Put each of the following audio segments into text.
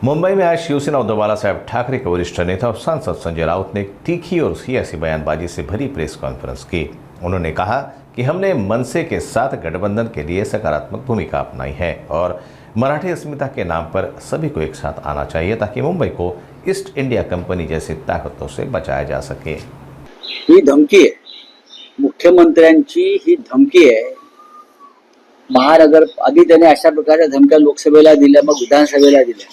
मुंबई में आज शिवसेना उद्धव बाला साहब ठाकरे के वरिष्ठ नेता और सांसद संजय राउत ने तीखी और सियासी बयानबाजी से भरी प्रेस कॉन्फ्रेंस की। उन्होंने कहा कि हमने मनसे के साथ गठबंधन के लिए सकारात्मक भूमिका अपनाई है और मराठी अस्मिता के नाम पर सभी को एक साथ आना चाहिए ताकि मुंबई को ईस्ट इंडिया कंपनी जैसी ताकतों से बचाया जा सके। ही धमकी आहे, मुख्यमंत्र्यांची ही धमकी आहे। महानगर आधी त्याने अशा प्रकारच्या धमक्या लोकसभेला दिल्या, मग विधानसभेला दिल्या,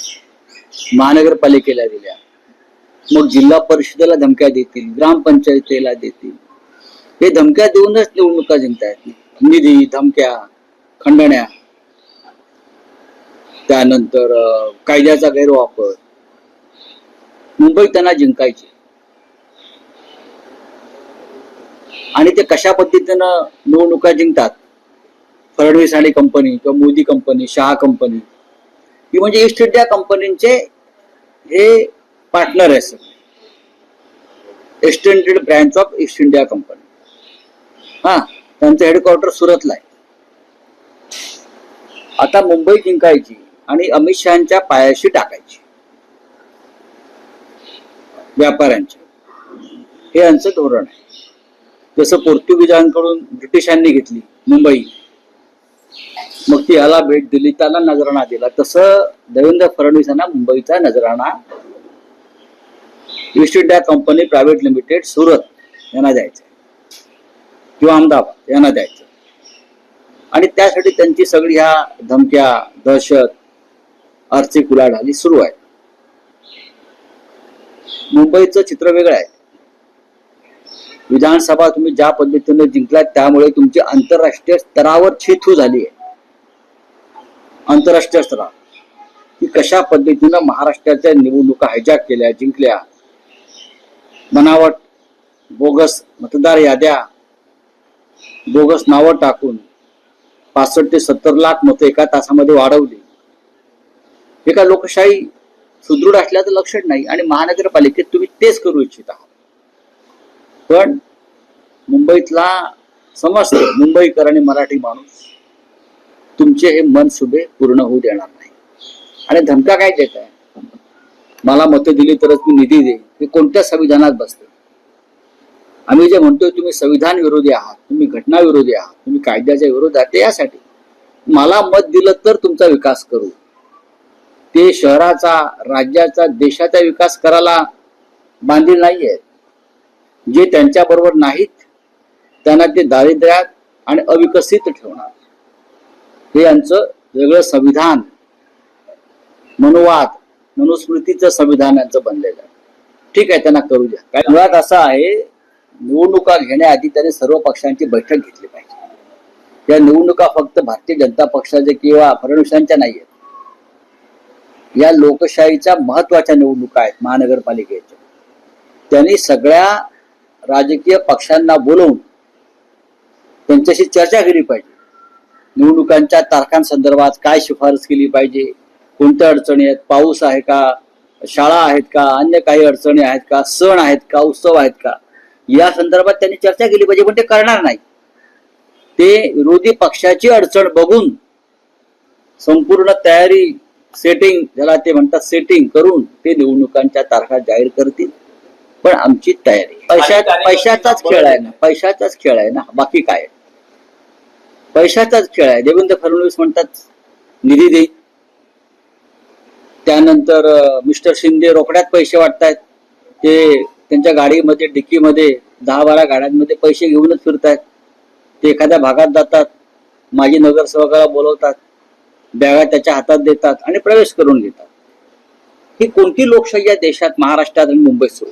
महानगरपालिकेला दिल्या, मग जिल्हा परिषदेला धमक्या देतील, ग्रामपंचायतीला देतील। हे धमक्या देऊनच निवडणुका जिंकतायत। निधी, धमक्या, खंडण्या, त्यानंतर कायद्याचा गैरवापर। मुंबई त्यांना जिंकायची आणि ते कशा पद्धतीनं निवडणुका जिंकतात, फडणवीस आणि कंपनी किंवा मोदी कंपनी, शहा कंपनी, ही म्हणजे ईस्ट इंडिया कंपनीचे हे पार्टनर आहे sir, extended branch of east India company. त्यांचं हेडक्वार्टर सुरतला आहे। आता मुंबई जिंकायची आणि अमित शहाच्या पायाशी टाकायची व्यापाऱ्यांच्या, हे यांचं धोरण आहे। जसं पोर्तुगीजांकडून ब्रिटिशांनी घेतली मुंबई, मग ती याला भेट दिली, त्याला नजराणा दिला, तसं देवेंद्र फडणवीसांना मुंबईचा नजराणा east India company private limited Surat यांना द्यायचं किंवा अहमदाबाद यांना द्यायचं। आणि त्यासाठी त्यांची सगळी ह्या धमक्या, दहशत, आर्थिक उलाढाली सुरू आहे। मुंबईचं चित्र वेगळं आहे। विधानसभा तुम्ही ज्या पद्धतीने जिंकलात त्यामुळे तुमची आंतरराष्ट्रीय स्तरावर छिथू झाली आहे। आंतरराष्ट्रीय स्तरावर की कशा पद्धतीनं महाराष्ट्राच्या निवडणुका हायजॅक केल्या, जिंकल्या, बनावट, बोगस मतदार याद्या, बोगस नावं टाकून 65 ते 70 लाख मतं एका तासामध्ये वाढवली। हे का लोकशाही सुदृढ असल्याचं लक्षण नाही आणि महानगरपालिकेत तुम्ही तेच करू इच्छित आहात। पण मुंबईतला समस्त मुंबईकर आणि मराठी माणूस तुमचे हे मनसुबे पूर्ण होऊ देणार नाही। आणि धमका काय देत आहे, मला मतं दिली तरच मी निधी देईन, हे कोणत्या संविधानात बसते? आम्ही जे म्हणतोय तुम्ही संविधान विरोधी आहात, तुम्ही घटना विरोधी आहात, तुम्ही कायद्याच्या विरोधात, यासाठी मला मत दिलं तर तुमचा विकास करू। ते शहराचा, राज्याचा, देशाचा विकास करायला बांधील नाहीये। जे त्यांच्या बरोबर नाहीत त्यांना ते दारिद्र्यात आणि अविकसित ठेवणार, हे यांचं वेगळं संविधान, मनुवाद, मनुस्मृतीचं संविधान यांचं बनलेलं आहे। ठीक आहे, त्यांना करू द्या। काय मुळात असं आहे, निवडणुका घेण्याआधी त्यांनी सर्व पक्षांची बैठक घेतली पाहिजे। या निवडणुका फक्त भारतीय जनता पक्षाचे किंवा फडणवीसांच्या नाही आहेत, या लोकशाहीच्या महत्वाच्या निवडणुका आहेत महानगरपालिकेच्या। त्यांनी सगळ्या राजकीय पक्षांना बोलवून त्यांच्याशी चर्चा केली पाहिजे। निवडणुकांच्या तारखांसंदर्भात काय शिफारस केली पाहिजे, कोणत्या अडचणी आहेत, पाऊस आहे का, शाळा आहेत का, अन्य काही अडचणी आहेत का, सण आहेत का, उत्सव आहेत का, या संदर्भात त्यांनी चर्चा केली पाहिजे। पण ते करणार नाही। ते विरोधी पक्षाची अडचण बघून संपूर्ण तयारी, सेटिंग, ज्याला ते म्हणतात सेटिंग करून ते निवडणुकांच्या तारखा जाहीर करतील। पण आमची तयारी पैशाचाच खेळ आहे ना, पैशाचाच खेळ आहे ना, बाकी काय? पैशाचाच खेळ आहे। देवेंद्र फडणवीस म्हणतात निधी देईल, त्यानंतर मिस्टर शिंदे रोकड्यात पैसे वाटतायत, ते त्यांच्या गाडीमध्ये, डिक्कीमध्ये 10-12 गाड्यांमध्ये पैसे घेऊनच फिरतायत। ते एखाद्या भागात जातात, माजी नगरसेवकाला बोलवतात, बॅगा त्याच्या हातात देतात आणि प्रवेश करून घेतात। ही कोणती लोकशाही या देशात, महाराष्ट्रात आणि मुंबईत सुरू?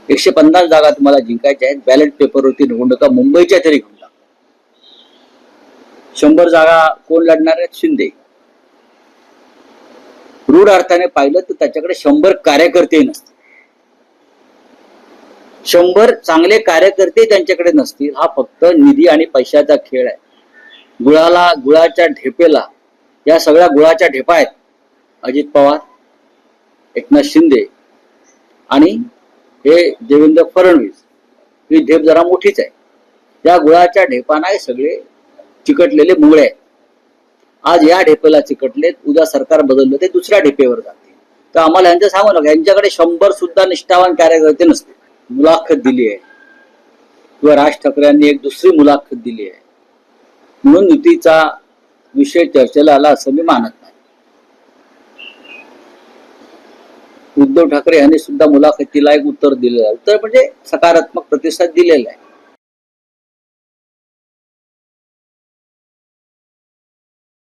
150 जागा तुम्हाला जिंकायच्या आहेत, बॅलेट पेपरवरती निवडणुका मुंबईच्या तरी घेऊन जा। 100 जागा कोण लढणार आहेत? शिंदे। रूढ अर्थाने पाहिलं तर त्याच्याकडे 100 कार्यकर्ते नसतील, 100 चांगले कार्यकर्ते त्यांच्याकडे नसतील। हा फक्त निधी आणि पैशाचा खेळ आहे। गुळाच्या ढेपेला, या सगळ्या गुळाच्या ढेपा आहेत अजित पवार, एकनाथ शिंदे आणि हे देवेंद्र फडणवीस। ही ढेप जरा मोठीच आहे। त्या गुळाच्या ढेपांना हे सगळे चिकटलेले मुंगळे आहेत। आज या ढेपेला चिकटलेत, उद्या सरकार बदललं ते दुसऱ्या ढेपेवर जाते. तर आम्हाला यांचं सांगू नका, यांच्याकडे 100 सुद्धा निष्ठावान कार्यकर्ते नसते. मुलाखत दिली आहे किंवा राज ठाकरेंनी एक दुसरी मुलाखत दिली आहे म्हणून युतीचा विषय चर्चेला आला असं मी मानत नाही. उद्धव ठाकरे यांनी सुद्धा मुलाखतीला एक उत्तर दिलेलं आहे. उत्तर म्हणजे सकारात्मक प्रतिसाद दिलेला आहे.